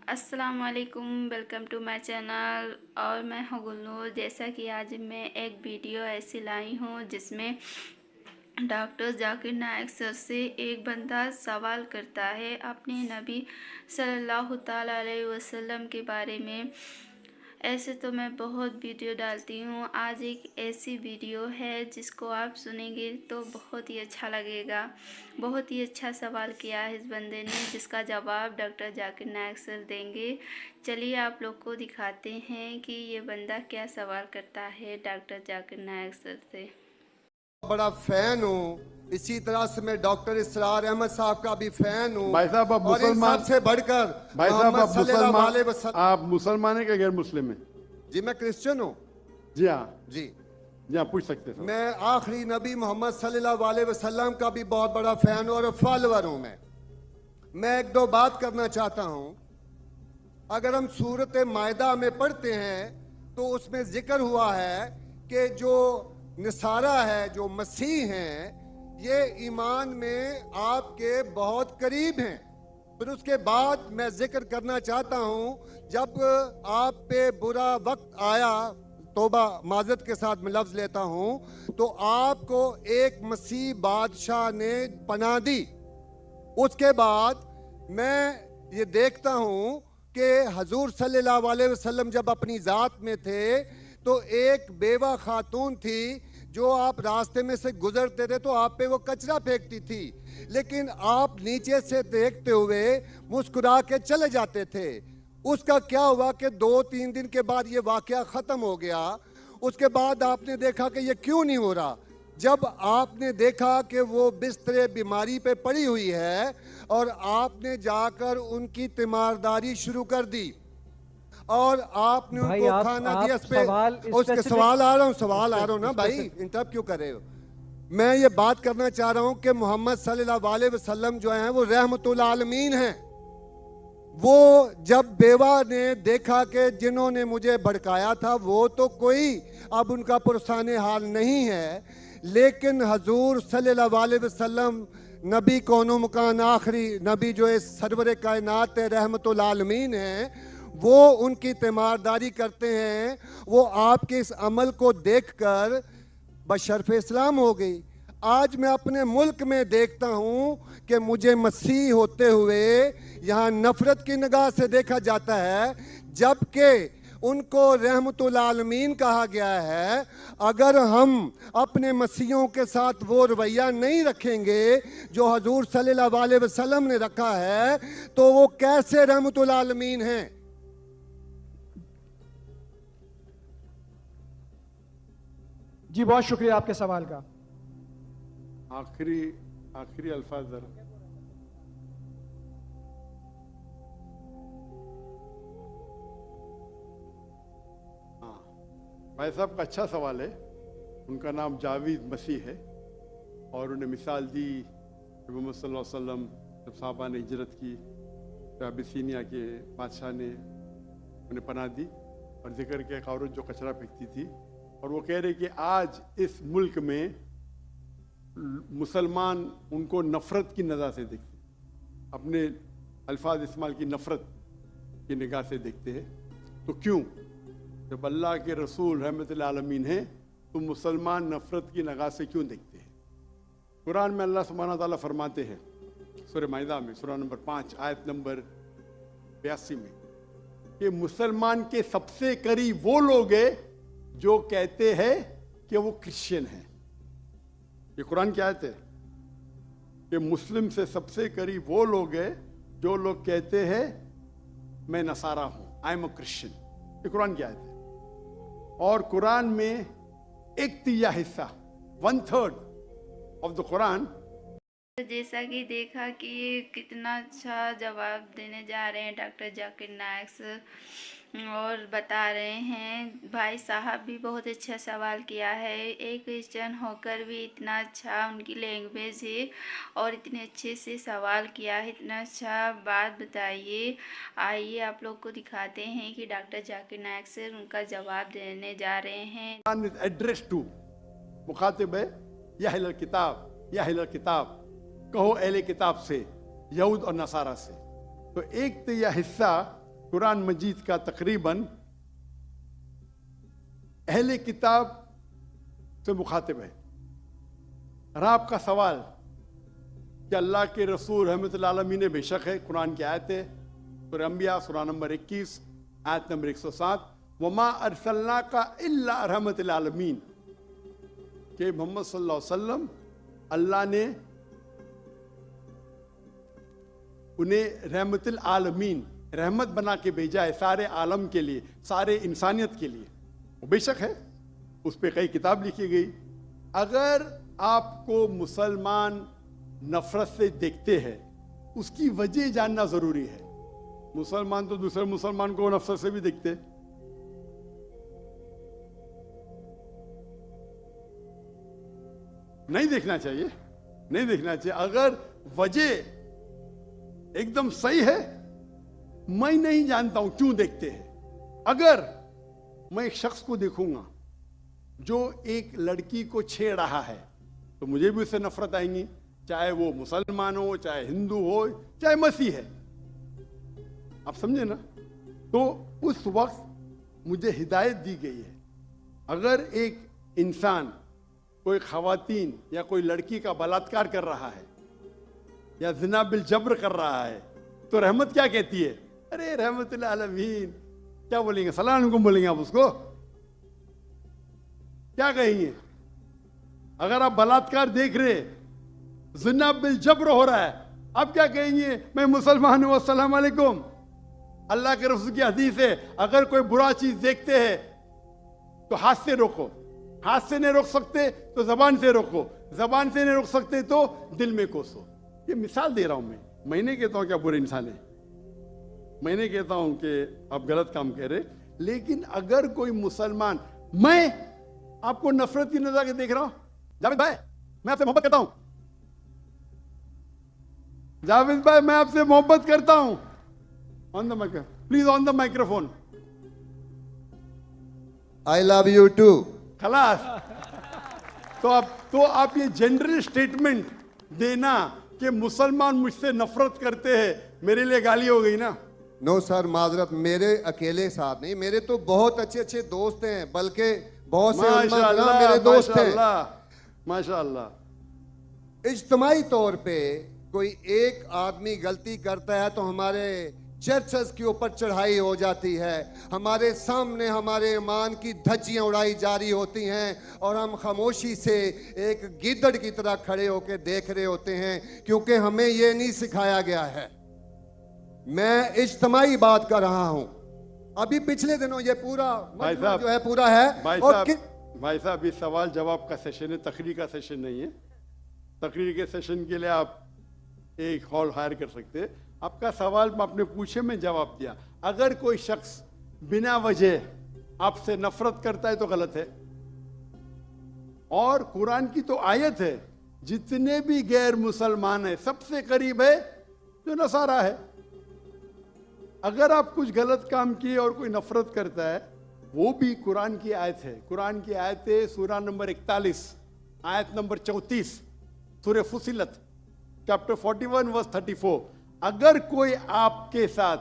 अस्सलाम वालेकुम, welcome to my channel. और मैं हूँ गुलनूर। जैसा कि आज मैं एक वीडियो ऐसी लाई हूँ जिसमें डॉक्टर जाकिर नायक सर से एक बंदा सवाल करता है अपने नबी सल्लल्लाहु ताला अलैहि वसल्लम के बारे में। ऐसे तो मैं बहुत वीडियो डालती हूँ, आज एक ऐसी वीडियो है जिसको आप सुनेंगे तो बहुत ही अच्छा लगेगा। बहुत ही अच्छा सवाल किया है इस बंदे ने, जिसका जवाब डॉक्टर जाकिर नायक सर देंगे। चलिए आप लोग को दिखाते हैं कि ये बंदा क्या सवाल करता है डॉक्टर जाकिर नायक सर से। बड़ा फैन हूँ। इसी तरह से मैं डॉक्टर इसरार अहमद साहब का भी फैन हूँ। भाई साहब, आप और इन मुसलमान, सबसे बढ़कर भाई साहब मोहम्मद आप सल्लल्लाहु मुसलमान, अलैहि वसल्लम। आप मुसलमान है कि गैर मुस्लिम है? जी मैं क्रिश्चियन हूँ। जी हाँ, जी जी हाँ, पूछ सकते हैं। मैं आखिरी नबी मोहम्मद सल्लल्लाहु अलैहि वसल्लम का भी बहुत बड़ा फैन और फॉलोअर हूँ। मैं एक दो बात करना चाहता हूँ। अगर हम सूरत मायदा में पढ़ते हैं तो उसमें जिक्र हुआ है कि जो नसारा है, जो मसीह हैं, ये ईमान में आपके बहुत करीब हैं। फिर उसके बाद मैं जिक्र करना चाहता हूँ, जब आप पे बुरा वक्त आया, तोबा माजरत के साथ मैं लफ्ज लेता हूँ, तो आपको एक मसीह बादशाह ने पनाह दी। उसके बाद मैं ये देखता हूँ कि हजूर सल्लल्लाहु अलैहि वसल्लम जब अपनी ज़ात में थे तो एक बेवा खातून थी जो आप रास्ते में से गुजरते थे तो आप पे वो कचरा फेंकती थी, लेकिन आप नीचे से देखते हुए मुस्कुरा के चले जाते थे। उसका क्या हुआ कि 2-3 दिन के बाद ये वाकया ख़त्म हो गया। उसके बाद आपने देखा कि ये क्यों नहीं हो रहा। जब आपने देखा कि वो बिस्तरे बीमारी पे पड़ी हुई है और आपने जाकर उनकी तीमारदारी शुरू कर दी और आपने उनको खाना दिया। उसके सवाल आ रहा हूँ ना भाई, इंटरप्ट क्यों कर रहे हो? मैं ये बात करना चाह रहा हूँ कि मोहम्मद सल्लल्लाहु अलैहि वसल्लम जो हैं वो रहमतुल आलमीन हैं। वो जब बेवा ने देखा कि जिन्होंने मुझे भड़काया था वो तो कोई अब उनका पुरसाने हाल नहीं है, लेकिन हजूर सल्लल्लाहु अलैहि वसल्लम नबी कौनो मकान आखिरी नबी जो इस सरवर कायनात रहमतुल आलमीन हैं, वो उनकी तीमारदारी करते हैं। वो आपके इस अमल को देखकर बशर्फ इस्लाम हो गई। आज मैं अपने मुल्क में देखता हूँ कि मुझे मसीह होते हुए यहाँ नफरत की निगाह से देखा जाता है, जबकि उनको रहमतुल आलमीन कहा गया है। अगर हम अपने मसीहों के साथ वो रवैया नहीं रखेंगे जो हजूर सल्लल्लाहु अलैहि वसल्लम ने रखा है तो वो कैसे रहमतुल आलमीन हैं? जी बहुत शुक्रिया आपके सवाल का। आखिरी आखिरी अल्फाज जरा। हाँ, भाई साहब का अच्छा सवाल है। उनका नाम जावेद मसीह है और उन्हें मिसाल दी मोहम्मद सल्लल्लाहु अलैहि वसल्लम जब साहबा ने हिजरत की तो अबिसीनिया के बादशाह ने उन्हें पनाह दी और जिक्र किया एक औरत जो कचरा फेंकती थी। और वो कह रहे कि आज इस मुल्क में मुसलमान उनको नफ़रत की नज़र से देखते, अपने अल्फाज इस्तेमाल की नफ़रत की निगाह से देखते हैं। तो क्यों, जब अल्लाह के रसूल रहमतुल आलमीन हैं तो मुसलमान नफ़रत की निगाह से क्यों देखते हैं? कुरान में अल्लाह सुब्हानहू व तआला फरमाते हैं सूरह माइदा में सूरह नंबर 5 आयत नंबर 82 में कि मुसलमान के सबसे करीब वो लोग हैं जो कहते हैं कि वो क्रिश्चियन हैं। ये कुरान की आयत है कि मुस्लिम से सबसे करीब वो लोग हैं जो लोग कहते हैं मैं नसारा हूं, आई एम अ क्रिश्चियन। ये कुरान की आयत है। और कुरान में 1/3 हिस्सा, 1/3 ऑफ द कुरान। जैसा कि देखा कि कितना अच्छा जवाब देने जा रहे हैं डॉक्टर जाकिर नायक सर, और बता रहे हैं भाई साहब भी बहुत अच्छा सवाल किया है। एक क्रिश्चियन होकर भी इतना अच्छा उनकी लैंग्वेज है और इतने अच्छे से सवाल किया है, इतना अच्छा बात बताइए। आइए आप लोग को दिखाते हैं कि डॉक्टर जाकिर नायक सर उनका जवाब देने जा रहे हैं। एड्रेस टू मुखातिब है या अहल किताब, या अहल किताब कहो अहले किताब से, यहूद और नसारा से। तो 1/3 हिस्सा कुरान मजीद का तकरीबन अहले किताब से मुखातिब है। और आपका सवाल कि अल्लाह के रसूल रहमतुल आलमीन ने बेशक है, कुरान की आयत है, सूरह अंबिया सूरह नंबर 21 आयत नंबर 107, वमा अरसलना का इल्ला रहमतुल आलमीन, कि मोहम्मद सल्लल्लाहु अलैहि वसल्लम अल्लाह ने उन्हें रहमतुल आलमीन, रहमत बना के भेजा है सारे आलम के लिए, सारे इंसानियत के लिए। वो बेशक है, उस पर कई किताब लिखी गई। अगर आपको मुसलमान नफरत से देखते हैं, उसकी वजह जानना जरूरी है। मुसलमान तो दूसरे मुसलमान को नफरत से भी देखते, नहीं देखना चाहिए, नहीं देखना चाहिए। अगर वजह एकदम सही है, मैं नहीं जानता हूं क्यों देखते हैं। अगर मैं एक शख्स को देखूंगा जो एक लड़की को छेड़ रहा है, तो मुझे भी उससे नफरत आएंगी, चाहे वो मुसलमान हो, चाहे हिंदू हो, चाहे मसीह है। आप समझे ना? तो उस वक्त मुझे हिदायत दी गई है, अगर एक इंसान कोई खवातीन या कोई लड़की का बलात्कार कर रहा है या ज़िना बिल जब्र कर रहा है, तो रहमत क्या कहती है? अरे रहमतुल आलमीन, क्या बोलेंगे? सलाम अलैकुम बोलेंगे आप उसको? क्या कहेंगे? अगर आप बलात्कार देख रहे, ज़िना बिल जब्र हो रहा है, आप क्या कहेंगे? मैं मुसलमान हूं, अस्सलाम वालेकुम। अल्लाह के रसूल की हदीस है, अगर कोई बुरा चीज देखते हैं तो हाथ से रोको, हाथ से नहीं रोक सकते तो जबान से रोको, जबान से नहीं रोक सकते तो दिल में कोसो। ये मिसाल दे रहा हूं मैं नहीं कहता हूं कि आप बुरे इंसान है, मैं नहीं कहता हूं कि आप गलत काम कह रहे, लेकिन अगर कोई मुसलमान, मैं आपको नफरत की नजर से देख रहा हूं, जावेद भाई मैं आपसे मोहब्बत करता हूं, जावेद भाई मैं आपसे मोहब्बत करता हूं, on the microphone please, on the microphone, I love you too. खलास। तो आप ये जनरल स्टेटमेंट देना कि मुसलमान मुझसे नफरत करते हैं, मेरे लिए गाली हो गई ना? नो सर, माजरत, मेरे अकेले साथ नहीं, मेरे तो बहुत अच्छे अच्छे दोस्त हैं, बल्कि बहुत से उलमा मेरे दोस्त हैं। माशाअल्लाह। इज्तमाई तौर पे कोई एक आदमी गलती करता है तो हमारे चर्चेस के ऊपर चढ़ाई हो जाती है, हमारे सामने हमारे ईमान की धज्जियां उड़ाई जारी होती हैं और हम खामोशी से एक गिद्दड़ की तरह खड़े होकर देख रहे होते हैं, क्योंकि हमें यह नहीं सिखाया गया है। मैं इज्तमाई बात कर रहा हूं। अभी पिछले दिनों ये पूरा जो है पूरा है। भाई साहब ये सवाल जवाब का सेशन है, तकरीर का सेशन नहीं है। तकरीर के सेशन के लिए आप एक हॉल हायर कर सकते हैं। आपका सवाल आपने पूछे, मैं जवाब दिया। अगर कोई शख्स बिना वजह आपसे नफरत करता है तो गलत है, और कुरान की तो आयत है, जितने भी गैर मुसलमान है सबसे करीब है जो नसारा है। अगर आप कुछ गलत काम किए और कोई नफरत करता है, वो भी कुरान की आयत है। कुरान की आयत है सूरा नंबर 41 आयत नंबर 34, सूरह फुसिलत चैप्टर 41 वर्स 34। अगर कोई आपके साथ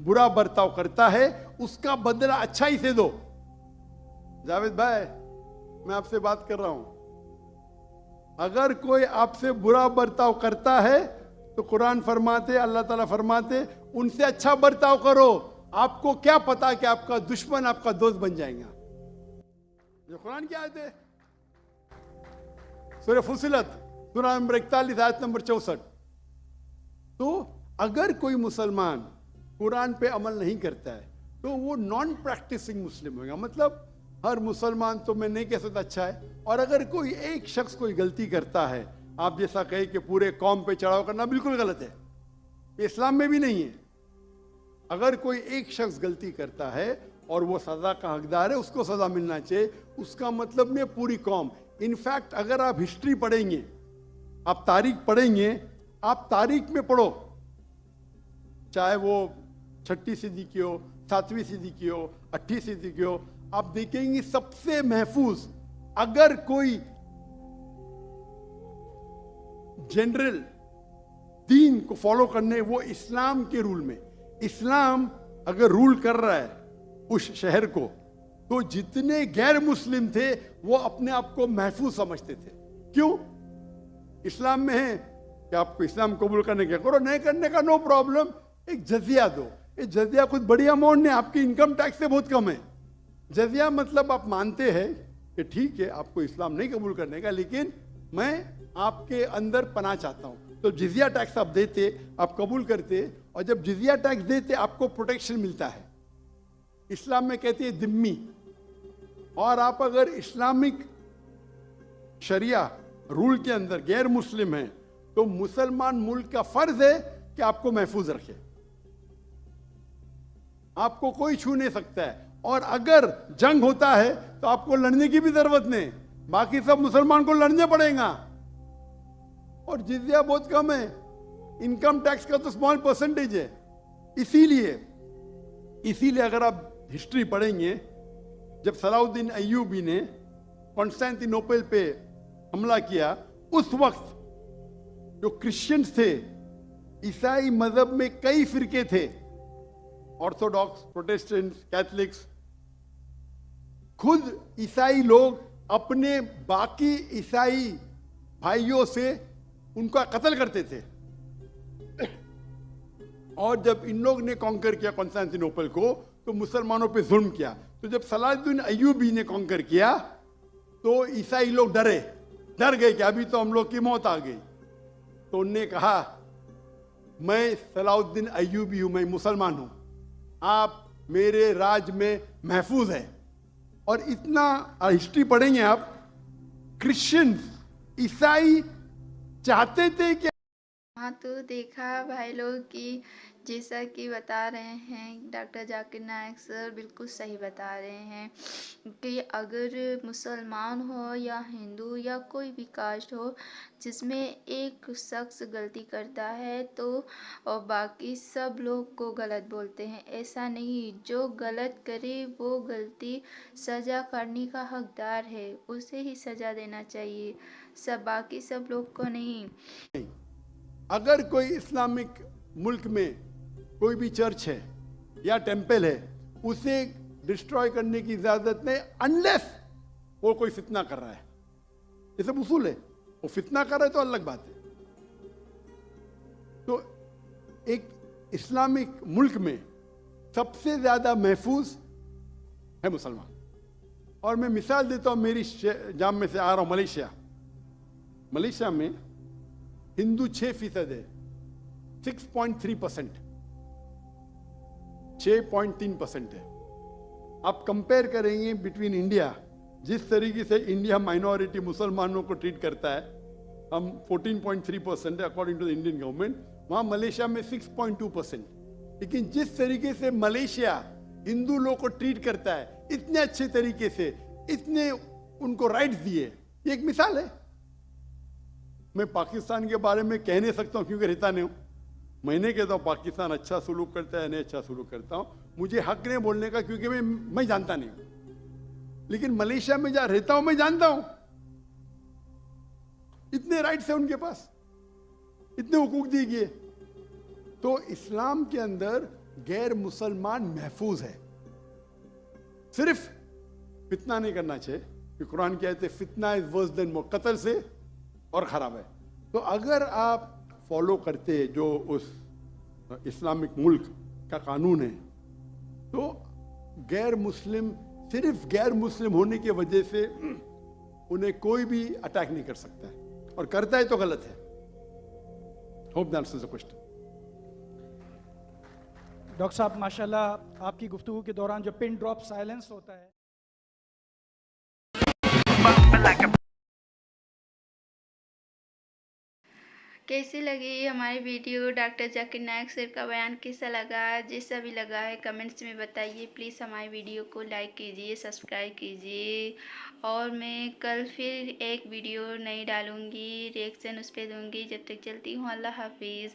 बुरा बर्ताव करता है, उसका बदला अच्छाई से दो। जावेद भाई मैं आपसे बात कर रहा हूं। अगर कोई आपसे बुरा बर्ताव करता है तो कुरान फरमाते, अल्लाह ताला फरमाते, उनसे अच्छा बर्ताव करो। आपको क्या पता कि आपका दुश्मन आपका दोस्त बन जाएगा। जो कुरान की आयत है, सूरह फुसिलत सूरा नंबर 41 आयत नंबर 64। तो अगर कोई मुसलमान कुरान पे अमल नहीं करता है तो वो नॉन प्रैक्टिसिंग मुस्लिम होगा। मतलब हर मुसलमान तो मैं नहीं कह सकता अच्छा है, और अगर कोई एक शख्स कोई गलती करता है, आप जैसा कहे कि पूरे कौम पे चढ़ाव करना बिल्कुल गलत है, इस्लाम में भी नहीं है। अगर कोई एक शख्स गलती करता है और वो सजा का हकदार है, उसको सजा मिलना चाहिए। उसका मतलब नहीं पूरी कौम। इनफैक्ट अगर आप हिस्ट्री पढ़ेंगे, आप तारीख पढ़ेंगे, आप तारीख में पढ़ो, चाहे वो 6वीं सदी की हो, 7वीं सदी की हो, 8वीं सदी की हो, आप देखेंगे सबसे महफूज अगर कोई जनरल दीन को फॉलो करने, वो इस्लाम के रूल में। इस्लाम अगर रूल कर रहा है उस शहर को, तो जितने गैर मुस्लिम थे वो अपने आप को महफूज समझते थे। क्यों? इस्लाम में है कि आपको इस्लाम कबूल करने का करो, नहीं करने का नो प्रॉब्लम, एक जजिया दो। ये जजिया कुछ बड़ी अमाउंट नहीं, आपकी इनकम टैक्स से बहुत कम है। जजिया मतलब आप मानते हैं कि ठीक है आपको इस्लाम नहीं कबूल करने का, लेकिन मैं आपके अंदर पनाह चाहता हूं। तो जिजिया टैक्स आप देते, आप कबूल करते, और जब जिजिया टैक्स देते आपको प्रोटेक्शन मिलता है। इस्लाम में कहते हैं दिम्मी। और आप अगर इस्लामिक शरिया रूल के अंदर गैर मुस्लिम हैं, तो मुसलमान मुल्क का फर्ज है कि आपको महफूज रखे, आपको कोई छू नहीं सकता है। और अगर जंग होता है तो आपको लड़ने की भी जरूरत नहीं, बाकी सब मुसलमान को लड़ने पड़ेगा। और जिजिया बहुत कम है, इनकम टैक्स का तो स्मॉल परसेंटेज है। इसीलिए अगर आप हिस्ट्री पढ़ेंगे, जब सलाउद्दीन अय्यूबी ने कॉन्स्टेंटिनोपल पे हमला किया, उस वक्त जो क्रिश्चियंस थे, ईसाई मजहब में कई फिरके थे, ऑर्थोडॉक्स, प्रोटेस्टेंट, कैथलिक्स, खुद ईसाई लोग अपने बाकी ईसाई भाइयों से उनका कत्ल करते थे। और जब इन लोग ने कॉन्कर किया कॉन्स्टेंटिनोपल को, तो मुसलमानों पे जुल्म किया। तो जब सलाहुद्दीन अय्यूबी ने कॉन्कर किया, तो ईसाई लोग डर गए कि अभी तो हम लोग की मौत आ गई। तो उनने कहा, मैं सलाहुद्दीन अय्यूबी हूं, मैं मुसलमान हूं, आप मेरे राज में महफूज है। और इतना हिस्ट्री पढ़ेंगे आप, क्रिश्चियंस, ईसाई चाहते थे कि हाँ, तो देखा भाई लोग कि जैसा कि बता रहे हैं डॉक्टर जाकिर नायक सर, बिल्कुल सही बता रहे हैं कि अगर मुसलमान हो या हिंदू या कोई भी कास्ट हो, जिसमें एक शख्स गलती करता है तो और बाकी सब लोग को गलत बोलते हैं। ऐसा नहीं, जो गलत करे वो गलती सज़ा करने का हकदार है, उसे ही सज़ा देना चाहिए, बाकी सब लोग को नहीं। अगर कोई इस्लामिक मुल्क में कोई भी चर्च है या टेंपल है, उसे डिस्ट्रॉय करने की इजाजत नहीं, अनलेस वो कोई फितना कर रहा है। ये सब उसूल है। वो फितना कर रहा है तो अलग बात है। तो एक इस्लामिक मुल्क में सबसे ज्यादा महफूज है मुसलमान। और मैं मिसाल देता हूं, मेरी जाम में से आ रहा हूं मलेशिया में हिंदू 6% है, 6.3%, 6.3% है। आप कंपेयर करेंगे बिटवीन इंडिया, जिस तरीके से इंडिया माइनॉरिटी मुसलमानों को ट्रीट करता है, हम 14.3% है according to the Indian government, वहां मलेशिया में 6.2%। लेकिन जिस तरीके से मलेशिया हिंदू लोगों को ट्रीट करता है, इतने अच्छे तरीके से, इतने उनको राइट्स दिए, ये एक मिसाल है। मैं पाकिस्तान के बारे में कह नहीं सकता हूं क्योंकि रहता नहीं हूं। मैंने कहता हूं पाकिस्तान अच्छा सुलूक करता है, नहीं अच्छा सुलूक करता हूं, मुझे हक नहीं बोलने का क्योंकि मैं जानता नहीं हूं। लेकिन मलेशिया में जहां रहता हूं मैं जानता हूं, इतने राइट्स है उनके पास, इतने हुकूक दिए गए। तो इस्लाम के अंदर गैर मुसलमान महफूज है। सिर्फ फितना नहीं करना चाहिए, कि कुरान कहते हैं फितना इज वर्स देन मौत, कत्ल से और खराब है। तो अगर आप फॉलो करते जो उस इस्लामिक मुल्क का कानून है, तो गैर मुस्लिम, सिर्फ गैर मुस्लिम होने की वजह से उन्हें कोई भी अटैक नहीं कर सकता है, और करता है तो गलत है। Hope that answers the question. Doctor साहब माशाल्लाह, आपकी गुफ्तगू के दौरान जो पिन ड्रॉप साइलेंस होता है, कैसी लगी हमारी वीडियो, डॉक्टर जाकिर नायक सर का बयान कैसा लगा? जैसा भी लगा है कमेंट्स में बताइए। प्लीज़ हमारी वीडियो को लाइक कीजिए, सब्सक्राइब कीजिए। और मैं कल फिर एक वीडियो नई डालूँगी, रिएक्शन उस पर दूँगी। जब तक चलती हूँ, अल्लाह हाफिज़।